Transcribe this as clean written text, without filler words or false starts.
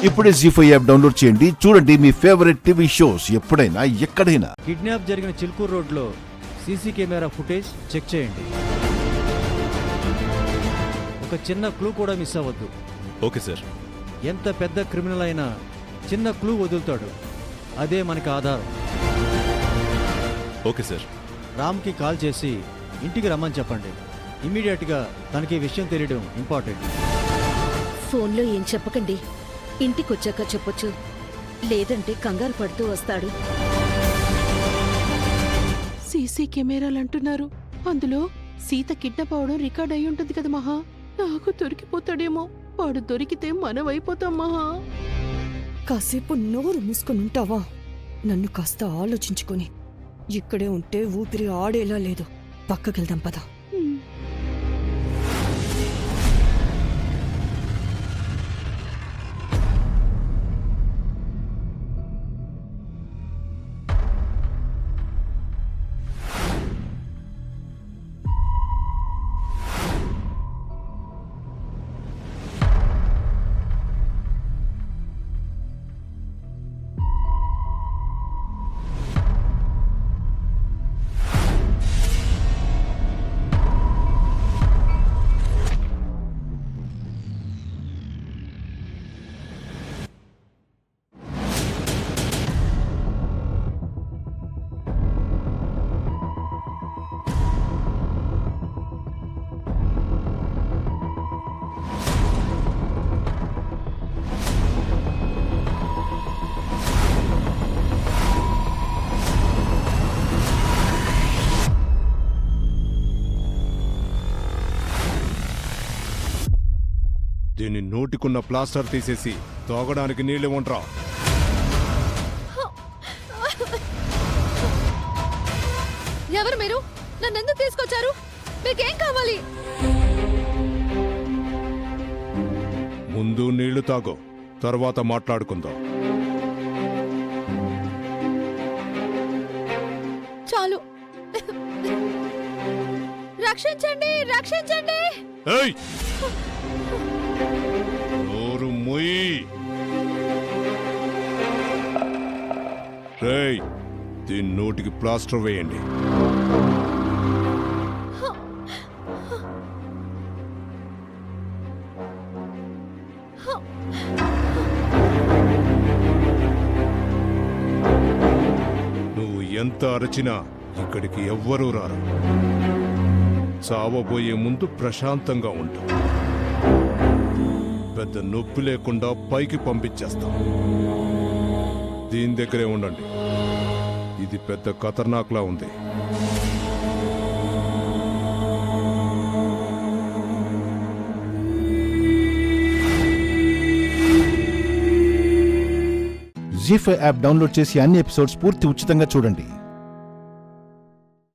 ఇప్పుడే జీ5 app download చేయండి. చూడండి మీ ఫేవరెట్ టీవీ షోస్ ఎప్పుడైనా ఎక్కడైనా. కిడ్నాప్ జరిగిన చిల్కూరు రోడ్లో సీసీ కెమెరా ఫుటేజ్ చెక్ చేయండి. ఒక చిన్న క్లూ కూడా మిస్ అవ్వద్దు. Okay sir. ఎంత పెద్ద క్రిమినల్ అయినా చిన్న క్లూ వదులుతాడు, అదే మనకి ఆధారం. Okay sir. రామ్కి కాల్ చేసి ఇంటికి రమ్మని చెప్పండి. ఇమ్మీడియట్గా తనకి విషయం తెలియడం ఇంపార్టెంట్. ఫోన్లో ఏం చెప్పకండి, ఇంటికొచ్చాక చెప్పొచ్చు, లేదంటే కంగారు పడుతూ వస్తాడు. సీసీ కెమెరాలు అంటున్నారు, అందులో సీత కిడ్నాప్ అవడం రికార్డ్ అయి ఉంటుంది కదా మహా. నాకు దొరికిపోతాడేమో, వాడు దొరికితే మనమైపోతాం మహా. కాసేపు నోరు మూసుకొని ఉంటావా? నన్ను కాస్త ఆలోచించుకొని. ఇక్కడే ఉంటే ఊపిరి ఆడేలా లేదు. పక్కకెళ్దాం పద. దీని నోటికున్న ప్లాస్టర్ తీసేసి తాగడానికి నీళ్ళు ఇవ్వంట్రా. ఎవరు మీరు? నన్నెందుకు తీసుకొచ్చారు? మీకేం కావాలి? ముందు నీళ్లు తాగో, తర్వాత మాట్లాడుకుందాం. చాలు, రక్షించండి, రక్షించండి. ఏయ్! నోరు మొయ్యి. రేయ్, దీని నోటికి ప్లాస్టర్ వేయండి. నువ్వు ఎంత అరచినా ఇక్కడికి ఎవ్వరూ రారు. చావబోయే ముందు ప్రశాంతంగా ఉంటాం. పెద్ద నొప్పి లేకుండా పైకి పంపించేస్తాం. దీని దగ్గరే ఉండండి. ఇది పెద్ద ఖతర్నాక్లా ఉంది. జీ5 యాప్ డౌన్లోడ్ చేసి అన్ని ఎపిసోడ్స్ పూర్తి ఉచితంగా చూడండి.